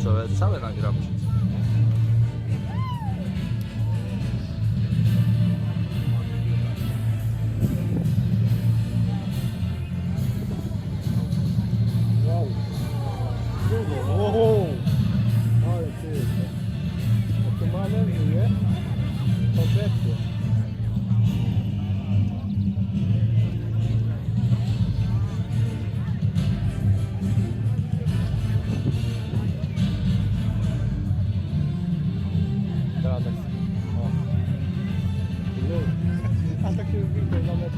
końcowe całe nagram. Wow. Ale ty. A to ma energię, nie? Kompletnie. Teraz tak. O. A tak się widzę na metę.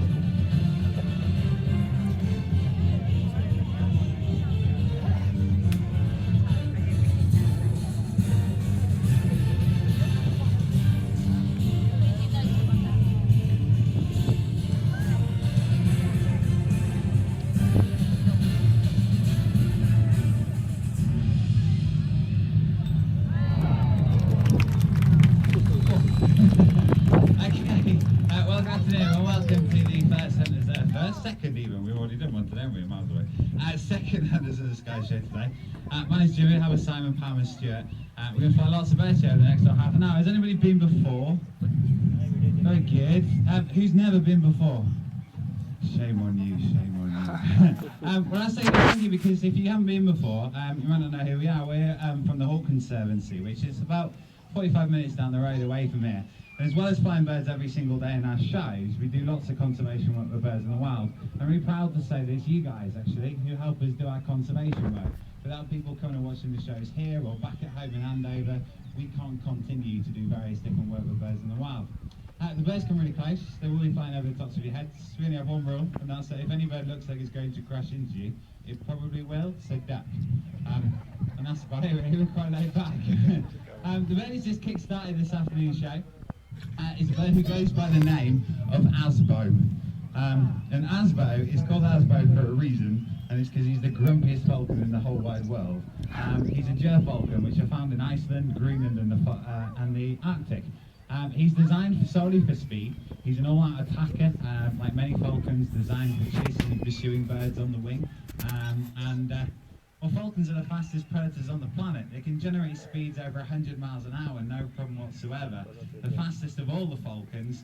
Second even, we've already done one today, haven't we, miles away. Second Hunters of the Sky show today. My name's Jimmy, I'm with Simon, Pam and Stuart. We're going to fly lots of birds here over the next half an hour. Has anybody been before? Very good. Who's never been before? Shame on you, shame on you. Well, I say thank you because if you haven't been before, you might not know who we are. We're from the Hawk Conservancy, which is about 45 minutes down the road away from here. As well as flying birds every single day in our shows, we do lots of conservation work with birds in the wild. I'm really proud to say that it's you guys, actually, who help us do our conservation work. Without people coming and watching the shows here or back at home in Andover, we can't continue to do various different work with birds in the wild. The birds come really close, they will be flying over the tops of your heads. We only have one rule, and that's that if any bird looks like it's going to crash into you, it probably will, so duck. And that's about it, we're quite laid back. The bird has just kick-started this afternoon's show. Is a bird who goes by the name of Asbo. And Asbo is called Asbo for a reason, and it's because he's the grumpiest falcon in the whole wide world. He's a gerfalcon, which are found in Iceland, Greenland, and the Arctic. He's designed solely for speed. He's an all-out attacker, like many falcons, designed for chasing and pursuing birds on the wing. Well, falcons are the fastest predators on the planet. They can generate speeds over 100 miles an hour, no problem whatsoever. The fastest of all the falcons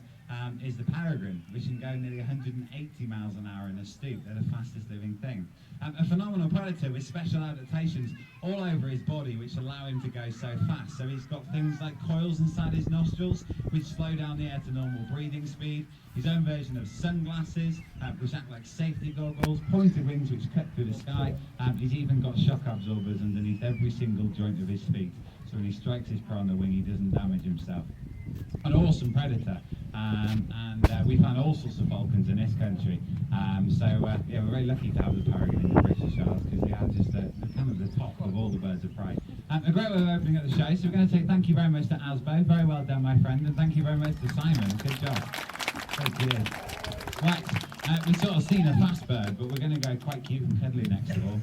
is the peregrine, which can go nearly 180 miles an hour in a stoop. They're the fastest living thing. A phenomenal predator with special adaptations all over his body, which allow him to go so fast. So he's got things like coils inside his nostrils, which slow down the air to normal breathing speed. His own version of sunglasses, which act like safety goggles, pointed wings which cut through the sky. He's even got shock absorbers underneath every single joint of his feet. So when he strikes his prey on the wing, he doesn't damage himself. An awesome predator, and we found all sorts of falcons in this country. Yeah, we're very lucky to have the peregrine in the British Isles because they are just kind of the top of all the birds of prey. A great way of opening up the show, so we're going to say thank you very much to Asbo, very well done my friend, and thank you very much to Simon, good job. Very good. Right, we've sort of seen a fast bird, but we're going to go quite cute and cuddly next of all.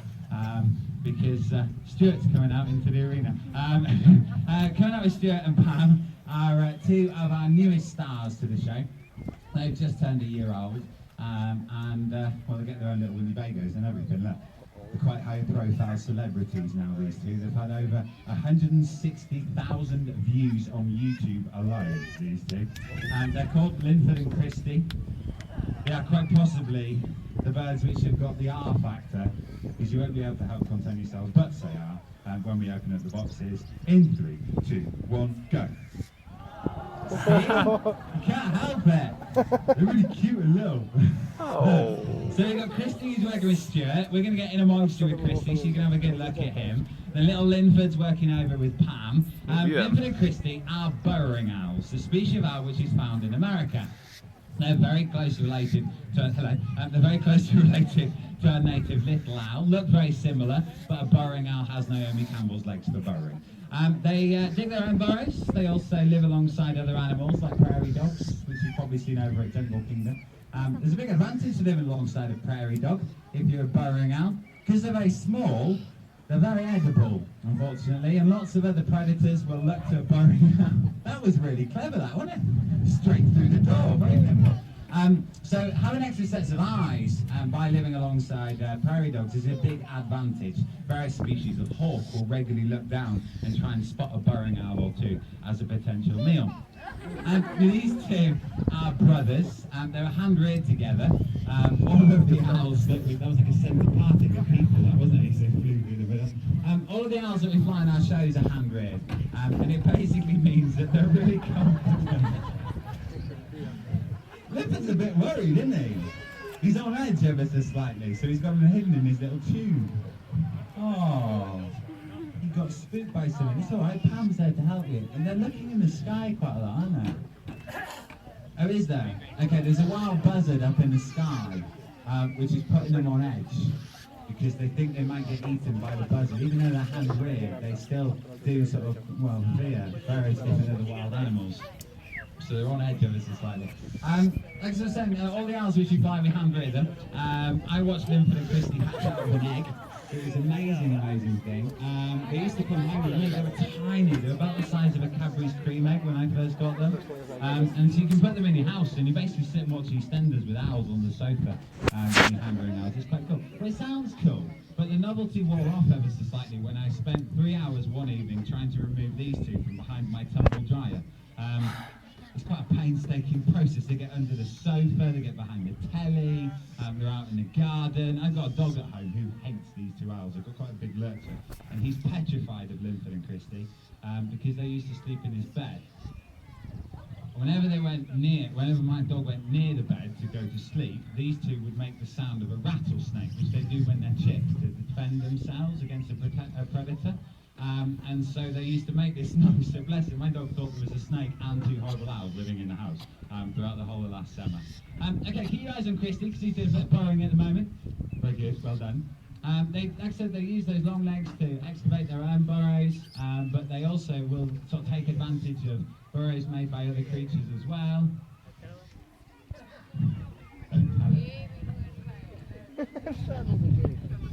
Because Stuart's coming out into the arena. Coming out with Stuart and Pam are two of our newest stars to the show. They've just turned a year old, well, they get their own little Winnebagos and everything. Look, they're quite high-profile celebrities now, these two. They've had over 160,000 views on YouTube alone, these two. They're called Linford and Christie. They are quite possibly the birds which have got the R factor, because you won't be able to help contain yourselves, but say R, when we open up the boxes. In 3, 2, 1, go. You can't help it. They're really cute and little. Oh. So we've got Christy who's working with Stuart. We're going to get in a monster with Christy, so you can have a good look at him. The little Linford's working over with Pam. Linford and Christy are burrowing owls, the species of owl which is found in America. They're very closely related to they're very closely related to our native little owl. Look very similar, but a burrowing owl has Naomi Campbell's legs for burrowing. They dig their own burrows. They also live alongside other animals like prairie dogs, which you've probably seen over at Jungle Kingdom. There's a big advantage to living alongside a prairie dog if you're a burrowing owl, because they're very small. They're very edible, unfortunately, and lots of other predators will look to a burrowing owl. That was really clever, that, wasn't it? Straight through the door, very nimble. So having extra sets of eyes by living alongside prairie dogs is a big advantage. Various species of hawk will regularly look down and try and spot a burrowing owl or two as a potential meal. These two are brothers, they were hand-reared together. All of the owls that was like a centre party with people, that wasn't it? So flew through the middle. All of the owls that we fly in our shows are hand-reared, and it basically means that they're really confident. Linford's a bit worried, isn't he? He's on edge ever so slightly, so he's got him hidden in his little tube. Oh, he got spooked by something. It's alright, Pam's there to help you. And they're looking in the sky quite a lot, aren't they? Oh, is there? Okay, there's a wild buzzard up in the sky, which is putting them on edge, because they think they might get eaten by the buzzard. Even though they're hand-reared, they still do sort of, well, fear various different other wild animals. So they're on edge of us slightly. Like I was saying, all the owls which you fly, we hand-rear them. I watched Linford and Christy hatch out of an egg. It was an amazing thing. They used to come home with me. They were tiny. They were about the size of a Cadbury's cream egg when I first got them. And so you can put them in your house, and you basically sit and watch EastEnders with owls on the sofa. When you're hand-rearing owls. It's quite cool. Well, it sounds cool, but the novelty wore off ever so slightly when I spent 3 hours one evening trying to remove these two from behind my tumble dryer. It's quite a painstaking process. They get under the sofa, they get behind the telly, they're out in the garden. I've got a dog at home who hates these two owls. I've got quite a big lurcher, and he's petrified of Linford and Christy because they used to sleep in his bed. Whenever my dog went near the bed to go to sleep, these two would make the sound of a rattlesnake, which they do when they're chicks to defend themselves against a predator. And so they used to make this noise, so bless him, my dog thought there was a snake and two horrible owls living in the house throughout the whole of last summer. Okay, keep your eyes on Christy, because he's doing a bit of burrowing at the moment. Very good, well done. Like I said, they use those long legs to excavate their own burrows, but they also will sort of take advantage of burrows made by other creatures as well.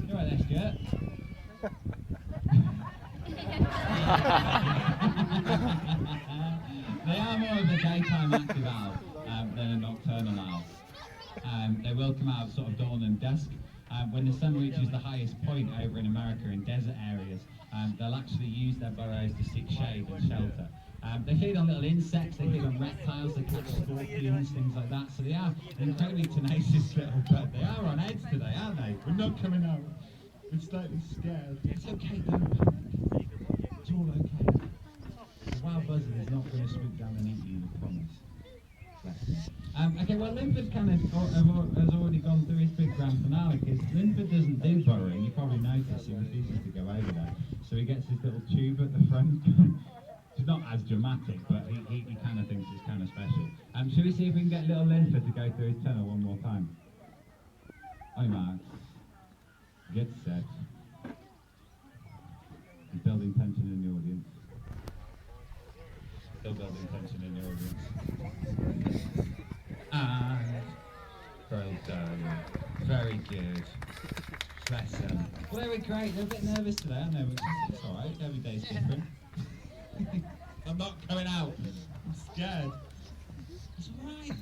You're right there, Stuart. They are more of a daytime active owl than a nocturnal owl. They will come out sort of dawn and dusk. When the sun reaches the highest point over in America in desert areas, they'll actually use their burrows to seek shade and shelter. They feed on little insects, they feed on reptiles, they catch scorpions, things like that. So they are an incredibly tenacious little bird. They are on edge today, aren't they? We're not coming out. We're slightly scared. It's okay, don't panic. It's all okay. The wild buzzard is not going to swoop down and eat you, I promise. Okay, well, Linford kind of has already gone through his big grand finale, because Linford doesn't do burrowing. You probably noticed he refuses to go over there. So he gets his little tube at the front. It's not as dramatic, but he kind of thinks it's kind of special. Should we see if we can get little Linford to go through his tunnel one more time? Hi, Max. Get set. He's building tension in the audience. Still building tension in the audience. And well done. Very good. Bless them. Well, they were great. They're a bit nervous today, aren't they? It's alright. Every day's different. I'm not coming out. I'm scared. It's alright.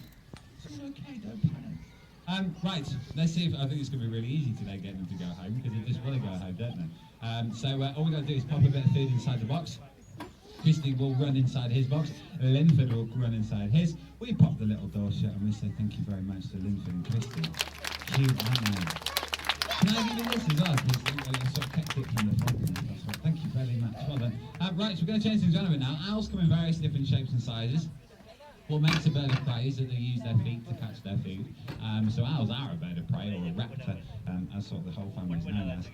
It's all okay. Don't panic. Right, let's see if I think it's going to be really easy today getting them to go home, because they just want to go home, don't they? So all we've got to do is pop a bit of food inside the box. Christy will run inside his box, Linford will run inside his. We pop the little door shut and we say thank you very much to Linford and Christy. Cute, aren't they? Can I give you this as well? Because I sort of kept it from the falcon. Thank you very much. Well done. Right, so we're going to change things around a bit now. Owls come in various different shapes and sizes. What makes a bird of prey is that they use their feet to catch their food. So owls are a bird of prey, or a raptor, as sort of the whole family is known as.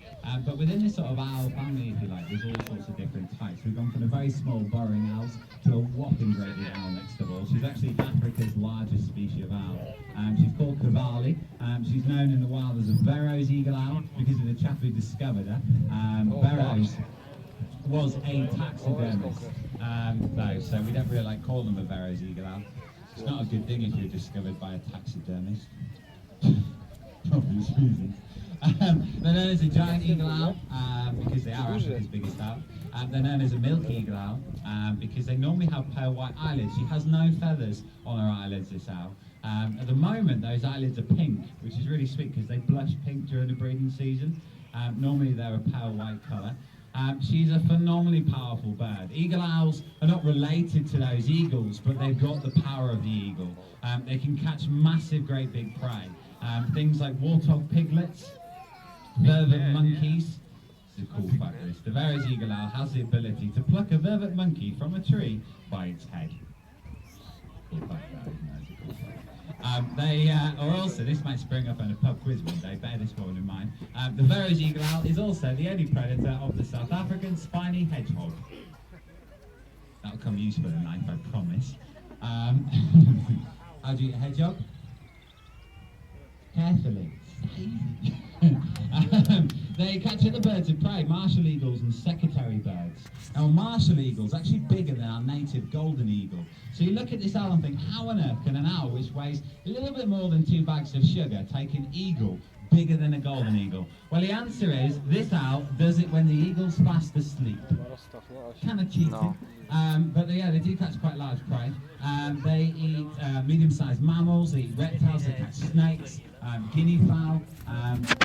But within this sort of owl family, if you like, there's all sorts of different types. We've gone from the very small burrowing owls to a whopping great big owl next of all. She's actually Africa's largest species of owl. She's called Cavalli. She's known in the wild as a Burrow's eagle owl because of the chap who discovered her. Burrow's was a taxidermist, though, so we don't really like call them a Burrow's eagle owl. It's not a good thing if you're discovered by a taxidermist. Obvious reasons. They're known as a giant eagle owl because they are Africa's biggest owl. They're known as a milk eagle owl because they normally have pale white eyelids. She has no feathers on her eyelids, this owl. At the moment, those eyelids are pink, which is really sweet because they blush pink during the breeding season. Normally they're a pale white colour. She's a phenomenally powerful bird. Eagle owls are not related to those eagles, but they've got the power of the eagle. They can catch massive, great big prey. Things like warthog piglets, vervet monkeys. This is a cool fact, this. The Verres eagle owl has the ability to pluck a vervet monkey from a tree by its head. Cool fact, that, isn't it? It's a cool fact. They are also, this might spring up in a pub quiz one day, bear this one in mind. The Verres eagle owl is also the only predator of the South African spiny hedgehog. That'll come useful in life, I promise. How do you eat a hedgehog? Carefully. They catch other birds of prey, martial eagles and secretary birds. Now, martial eagle's actually bigger than our native golden eagle. So you look at this owl and think, how on earth can an owl which weighs a little bit more than 2 bags of sugar take an eagle bigger than a golden eagle? Well, the answer is, this owl does it when the eagle's fast asleep. Kind of cheating. No. But yeah, they do catch quite large prey. They eat medium-sized mammals, they eat reptiles, they catch snakes, guinea fowl,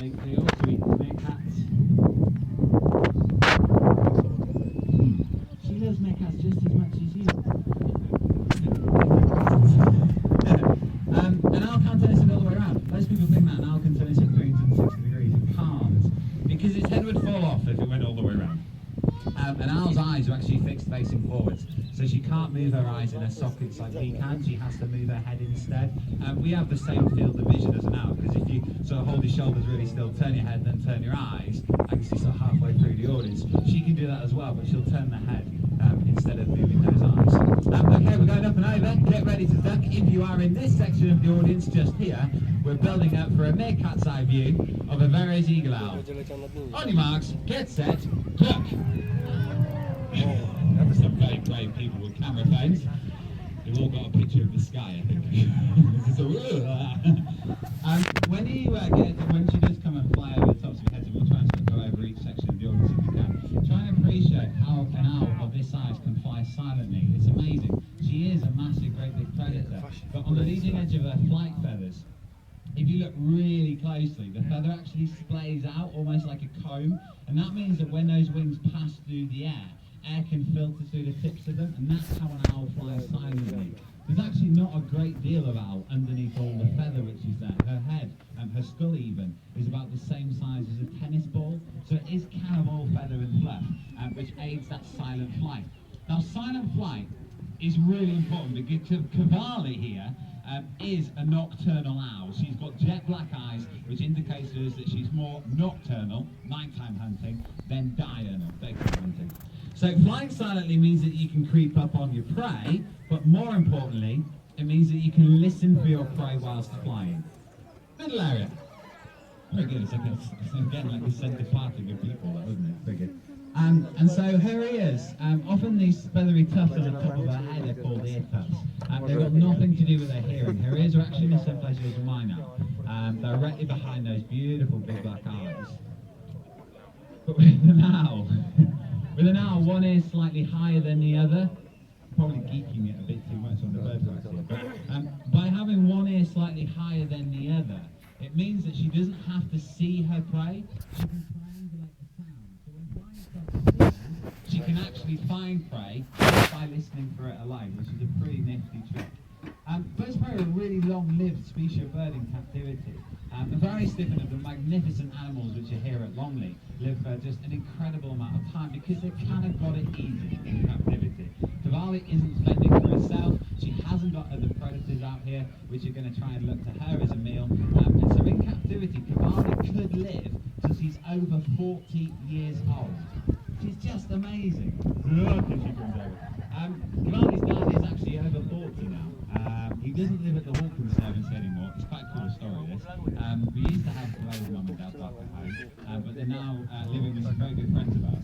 they also eat meerkats. She loves meerkats just as much as you. An owl can't turn its head all the way around. Most people think that an owl can turn its head 360 degrees. It can't, because its head would fall off if it went all the way around. An owl's eyes are actually fixed facing forwards, so she can't move her eyes in her sockets like we can. She has to move her head instead. We have the same field of vision as an owl, because if you sort of hold your shoulders really still, turn your head, then turn your eyes, I can see sort of halfway through the audience. She can do that as well, but she'll turn the head instead of moving those eyes. Okay, we're going up and over. Get ready to duck. If you are in this section of the audience just here, we're building up for a meerkat's eye view of a Verres eagle owl. On your marks, get set, duck! There's some very brave people with camera phones. They've all got a picture of the sky, I think. When she does come and fly over the tops of your heads, and we'll try and sort of go over each section of the audience if we can, try and appreciate how an owl of this size can fly silently. It's amazing. She is a massive, great big predator, but on the leading edge of her flight feathers, if you look really closely, the feather actually splays out almost like a comb, and that means that when those wings pass through the air can filter through the tips of them, and that's how an owl flies silently. There's actually not a great deal of owl underneath all the feather which is there. Her head, and her skull even, is about the same size as a tennis ball, so it is kind of all feather and fluff, which aids that silent flight. Now, silent flight is really important because Cavalli here is a nocturnal owl. She's got jet black eyes, which indicates to us that she's more nocturnal, nighttime hunting, than diurnal, daytime hunting. So flying silently means that you can creep up on your prey, but more importantly, it means that you can listen for your prey whilst flying. Middle area. Very good. It's again like a centre parting of people, that wasn't it? Very good. And so her ears, often these feathery tufts at the top of her head are called ear tufts. They've got nothing to do with her hearing. Her ears are actually in the same place as mine are, directly behind those beautiful big black eyes. But with an owl, one ear is slightly higher than the other. Probably geeking it a bit too much on the bird rights here, but by having one ear slightly higher than the other, it means that she doesn't have to see her prey. She can triangulate the sound. So when flying starts to see her, she can actually find prey just by listening for it alone, which is a pretty nifty trick. Birds of prey are a really long-lived species of bird in captivity. The various different of the magnificent animals which are here at Longleat live for just an incredible amount of time because they've kind of got it easy in captivity. Cavalli isn't fending for herself. She hasn't got other predators out here which are going to try and look to her as a meal. And so in captivity, Cavalli could live till she's over 40 years old. She's just amazing. Look as she comes over. Cavalli's dad is actually over 40 now. He doesn't live at the Hawk Conservancy anymore. It's quite a cool story, this. We used to have Cavalli's mum and dad back at home, but they're now living with some very good friends of ours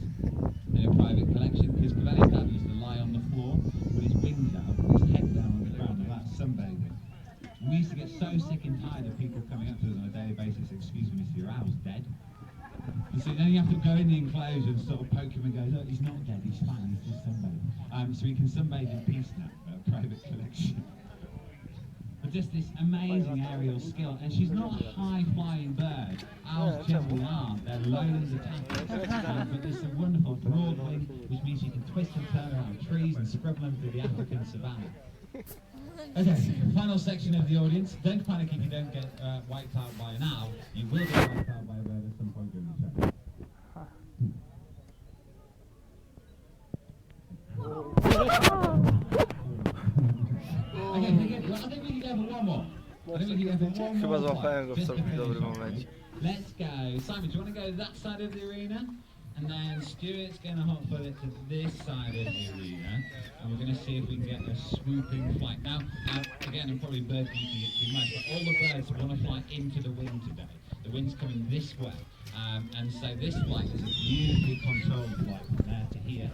in a private collection, because Cavalli's dad used to lie on the floor with his wings out, his head down on the ground, and that's sunbathing. We used to get so sick and tired of people coming up to us on a daily basis, excuse me, Mr. Your owl's dead. And so then you have to go in the enclosure and sort of poke him and go, look, he's not dead, he's fine, he's just sunbathing. So he can sunbathe in peace now at a private collection. but just this amazing aerial skill. And she's not a high-flying bird. Owls generally aren't. They're lowland attackers. But there's a wonderful broad wing, which means you can twist and turn around trees and scrub them through the African savannah. Okay, final section of the audience. Don't panic if you don't get wiped out by an owl. You will get wiped out by a bird at some point during the show. Okay, I think we can go for one more. Chyba złapałem go w całkiem dobrym momencie. Let's go. Simon, do you want to go to that side of the arena? And then Stuart's going to hot foot it to this side of the arena. And we're going to see if we can get a swooping flight. Now, again, I'm probably bird beating it too much, but all the birds want to fly into the wind today. The wind's coming this way. And so this flight is a beautifully controlled flight from there to here.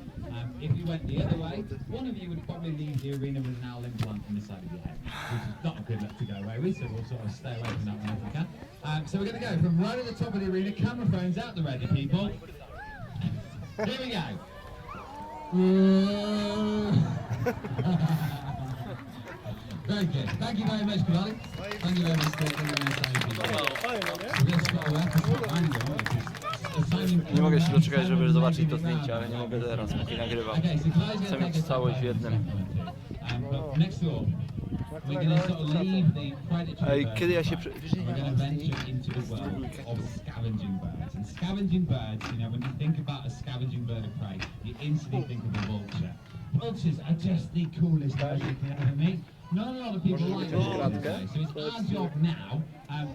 If you went the other way, one of you would probably leave the arena with an owl implant on the side of your head, which is not a good luck to go away with, so we'll sort of stay away from that one if we can. So we're going to go from right at the top of the arena, camera phones out the ready, people. Here we go. Very good. Thank you very much, Bilali. Thank you very much, Stuart. Thank you very much, Nie mogę się doczekać, żeby zobaczyć to zdjęcie, ale nie mogę teraz, póki nagrywam. Chcę mieć całość w jednym. Ej, kiedy ja się Scavenging birds, you know, when you think about a scavenging bird of prey, you instantly think of a vulture. Vultures are just the coolest birds you can ever meet. Not a lot of people like vultures, so it's our job now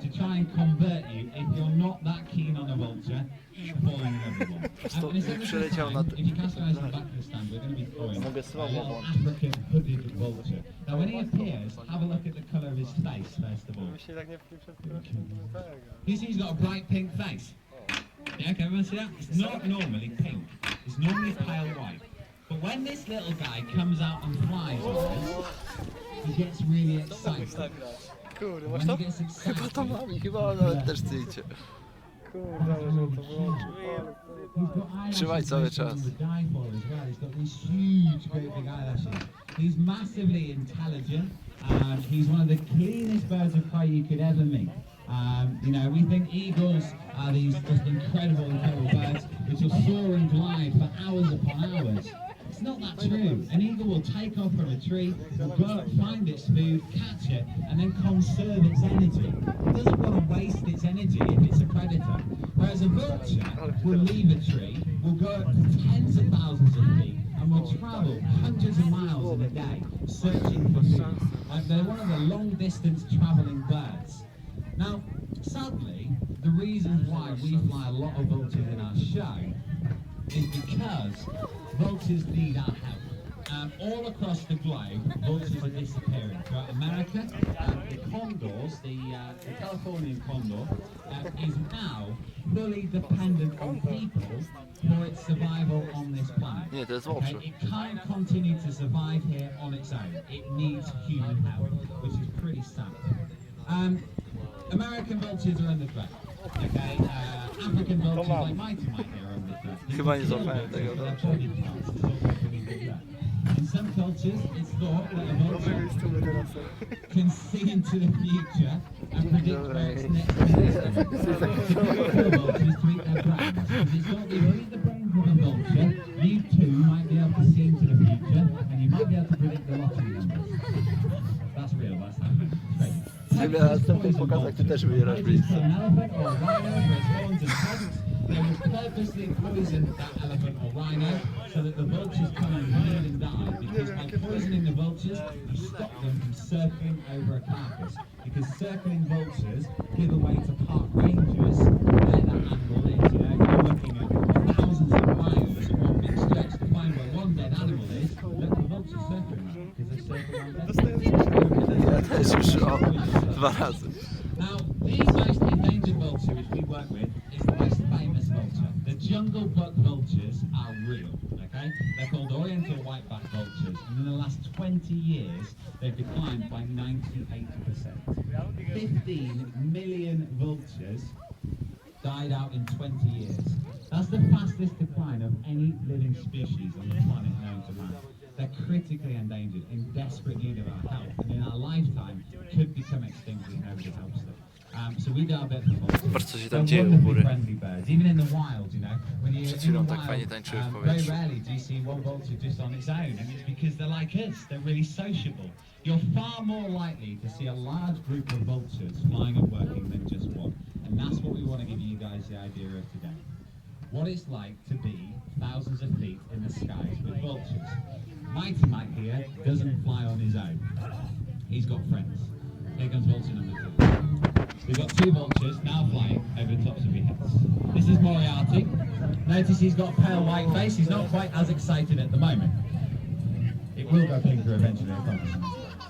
to try and convert you, if you're not that keen on a vulture, to fall in love with one. And it's every time, if you cast your eyes in the back of the stand, we're going to be throwing a little African hooded vulture. Now when he appears, have a look at the colour of his face first of all. You see he's got a bright pink face? Yeah, can everyone see that? It's not normally pink, it's normally pale white. But when this little guy comes out and flies with us, he gets really excited. Kurde, masz to? Chyba to mam i chyba nawet też zdjęcie. Kurde, że to wyłączył. Trzymaj cały czas. He's massively intelligent. He's one of the cleanest birds of prey you could ever meet. You know, we think eagles are these just incredible birds which will soar and glide for hours upon hours. It's not that true. An eagle will take off from a tree, will go up, find its food, catch it, and then conserve its energy. It doesn't want to waste its energy if it's a predator. Whereas a vulture will leave a tree, will go up tens of thousands of feet, and will travel hundreds of miles in a day, searching for food. They're one of the long-distance travelling birds. Now, sadly, the reason why we fly a lot of vultures in our show is because vultures need our help. All across the globe, vultures are disappearing. Throughout America, the condors, the Californian condor, is now fully dependent on people for its survival on this planet. Nie, to jest vulture. It can't continue to survive here on its own. It needs human help, which is pretty sad. American vultures are under threat. Okay, African vultures like mighty here are under threat. Chyba nie złapałem tego, no. In some cultures, it's thought that a vulture can see into the future and predict where its next meal is going. Vultures to eat their brains. Because it's thought that if you eat the brains of a vulture, you too might be able to see into the future and you might be able to predict the lottery numbers. That's real, that's happening. Gdyby na następnych pokazach ty też wybierasz blisko. They will purposely poison that elephant or rhino so that the vultures come and bleed and die. Because by poisoning the vultures, you stop them from circling over a carcass. Because circling vultures give away to park rangers where that animal is. You know, if you're looking at thousands of miles in one big stretch to find where one dead animal is, look, the vultures circling that because they circle around dead. Ja też już 2 razy. Now, the most endangered vulture which we work with is the most famous vulture. The jungle buck vultures are real, okay? They're called oriental whiteback vultures, and in the last 20 years, they've declined by 98%. 15 million vultures died out in 20 years. That's the fastest decline of any living species on the planet known in Japan. They're critically endangered, in desperate need of our help, and in our lifetime could become extinct if nobody helps them. So we do our bit for vultures. Zobacz, co się They're tam dzieje u góry. friendly birds, even in the wild, you know. When you're Przed in the chwilą tak wild, fajnie tańczyły w very powietrzu. rarely do you see one vulture just on its own, and it's because they're like us. They're really sociable. You're far more likely to see a large group of vultures flying and working than just one, and that's what we want to give you guys the idea of today. What it's like to be thousands of feet in the skies with vultures. Mighty Mike here doesn't fly on his own. He's got friends. Here comes vulture number 2. We've got 2 vultures now flying over the tops of your heads. This is Moriarty. Notice he's got a pale white face. He's not quite as excited at the moment. It will go pinker eventually, I promise.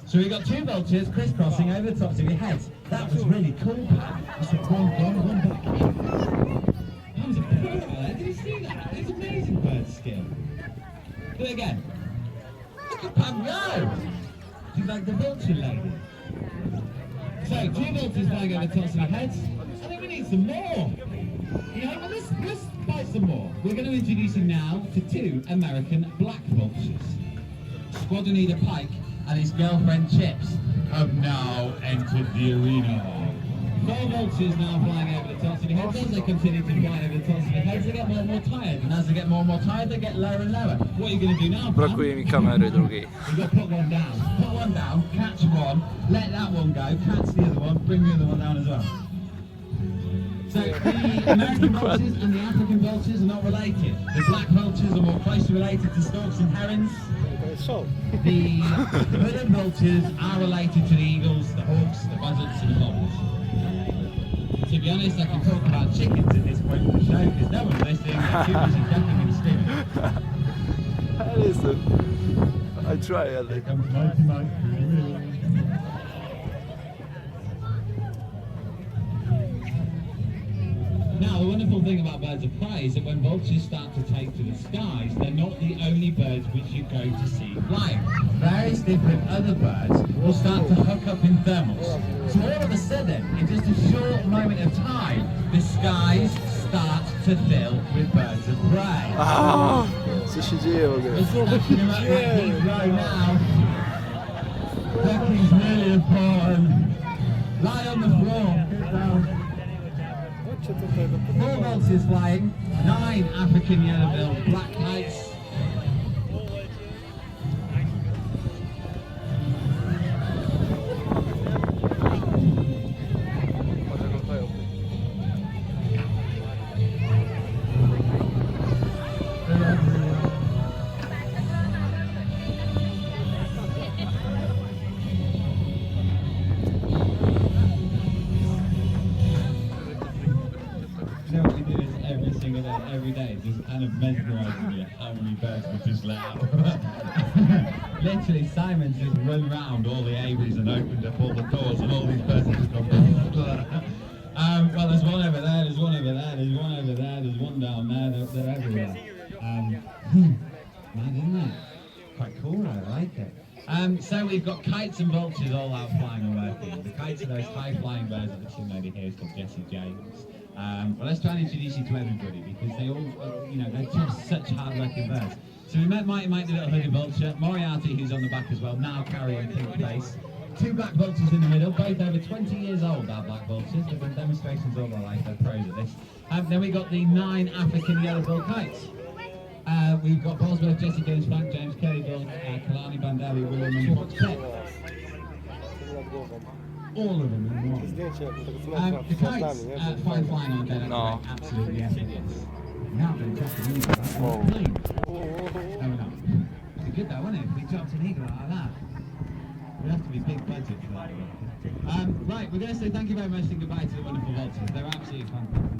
So we've got 2 vultures crisscrossing over the tops of your heads. That was really cool, Pat. Just one gone, one back. That was a pro there. Did you see that? It's amazing bird skill. Do it again. Look at Pam go! She's like the vulture lady. So, 2 vultures flying over the tops of your heads. I think we need some more. You know, well, let's buy some more. We're going to introduce you now to 2 American black vultures. Squadron Leader Pike and his girlfriend Chips have now entered the arena. 4 vultures now flying over the tops of your heads. As they continue to fly over the tops of your heads, they get more and more tired. And as they get more and more tired, they get lower and lower. What are you going to do now, Pam? Brakuje mi kamery drugiej. You've got to put one down. Put one down, catch one, let that one go, catch the other one, bring the other one down as well. So the American vultures and the African vultures are not related. The black vultures are more closely related to storks and herons. The hooded vultures are related to the eagles, the hawks, the buzzards and the bobbles. To be honest, I can talk about chickens at this point in the show because no one's listening, they're too busy ducking and screaming. Listen, I try, ale... Here comes Mighty Mike. Now, the wonderful thing about birds of prey is that when vultures start to take to the skies, they're not the only birds which you go to see flying. Various different other birds will start to hook up in thermals. So all of a sudden, in just a short moment of time, the skies start to fill with birds of prey. Co się dzieje w ogóle? It's stacking them up like Heathrow now. Ducking's nearly upon. Lie on the floor. Get down. 4 vultures flying, 9 African yellow-billed black kites. You know what we do is every single day, every day, just kind of mesmerising you how many birds we just let out. Literally, Simon's just run round all the aviaries and opened up all the doors and all these birds have just gone well, there's one over there, there's one over there, there's one over there, there's one down there, they're everywhere. Mad, isn't it? Quite cool, I like it. So we've got kites and vultures all out flying and working. The kites are those high-flying birds that the team lady here is called Jessie James. Well, let's try and introduce you to everybody because they all, they're just such hard-working birds. So we met Mighty Mike the little hooded vulture, Moriarty who's on the back as well, now carrying pink face. 2 black vultures in the middle, both over 20 years old, our black vultures. They've done demonstrations all their life, they're pros at this. Then we got the 9 African yellow-billed kites. We've got Bosworth, Jesse James, Frank James, Kelly Bill, Kalani Bandari, William and Fox Pet. All of them in one. The kites, fine flying on dead, No. absolutely yes it is. Now then, just an eagle, that's plane. No, we're not. It'd be good though, wouldn't it, if we dropped an eagle like that? We'd have to be big budget for that. Right, we're going to say thank you very much and goodbye to the wonderful vultures. They're absolutely fantastic.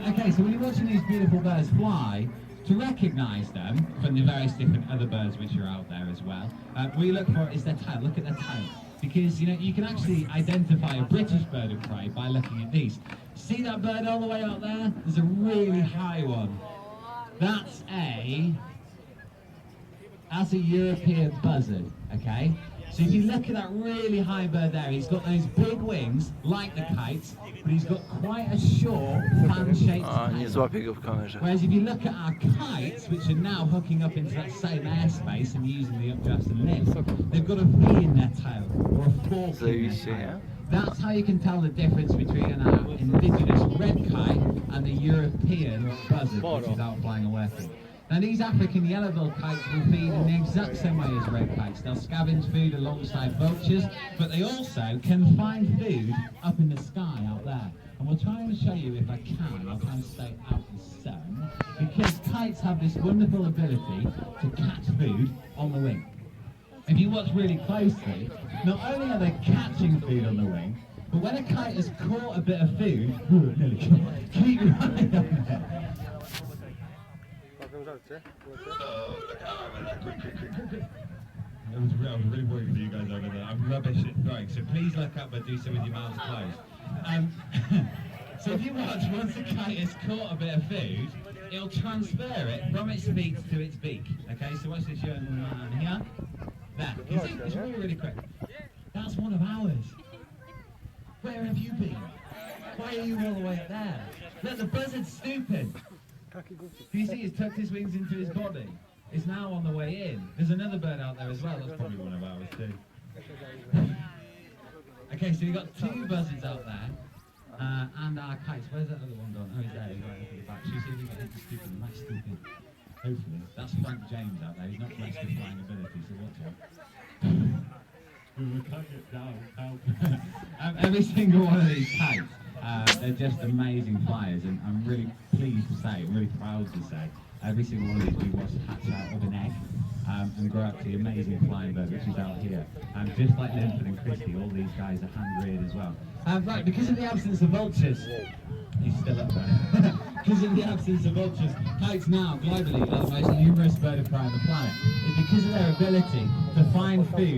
Okay, so when you're watching these beautiful birds fly, to recognise them from the various different other birds which are out there as well, what you look for is their tail. Look at their tail. Because you can actually identify a British bird of prey by looking at these. See that bird all the way out there? There's a really high one. That's a European buzzard, okay? So if you look at that really high bird there, he's got those big wings, like the kites, but he's got quite a short, fan-shaped A, nie tail. złapię go w kamerze. Whereas if you look at our kites, which are now hooking up into that same airspace and using the updrafts and lifts, they've got a V in their tail, or a fork in their Zajebiście, tail. nie? That's how you can tell the difference between our indigenous red kite and the European buzzard, which is out flying away from. Now these African yellow-billed kites will feed in the exact same way as red kites. They'll scavenge food alongside vultures, but they also can find food up in the sky out there. And we'll try and show you, if I can, I'll try and stay out of the sun, because kites have this wonderful ability to catch food on the wing. If you watch really closely, not only are they catching food on the wing, but when a kite has caught a bit of food, keep your eye on it. I was really worried for you guys over there. I'm rubbish at throwing, so please look up, but do so with your mouths closed. So if you watch, once the kite has caught a bit of food, it'll transfer it from its feet to its beak. Okay, so watch this young man here. There, you see, it's really, really quick. That's one of ours. Where have you been? Why are you all the way up there? Look, the buzzard's stupid. Do you see he's tucked his wings into his body? It's now on the way in. There's another bird out there as well, that's probably one of ours too. Okay, so we've got two buzzards out there, and our kites. Where's that other one gone? Oh, he's there, he's right at the back. Should we see if we can get him stupid? He might stupid. Hopefully. That's Frank James out there, he's not blessed with flying ability, so watch out. We can't get down, help. Every single one of these kites, they're just amazing flyers, and I'm really pleased to say, I'm really proud to say, every single one of these we watched hatch out of an egg and grow up to the amazing flying bird, which is out here. Just like Linford and Christie, all these guys are hand-reared as well. Right, because of the absence of vultures, he's still up there. Because of the absence of vultures, kites now, globally, are the most numerous bird of prey on the planet. It's because of their ability to find food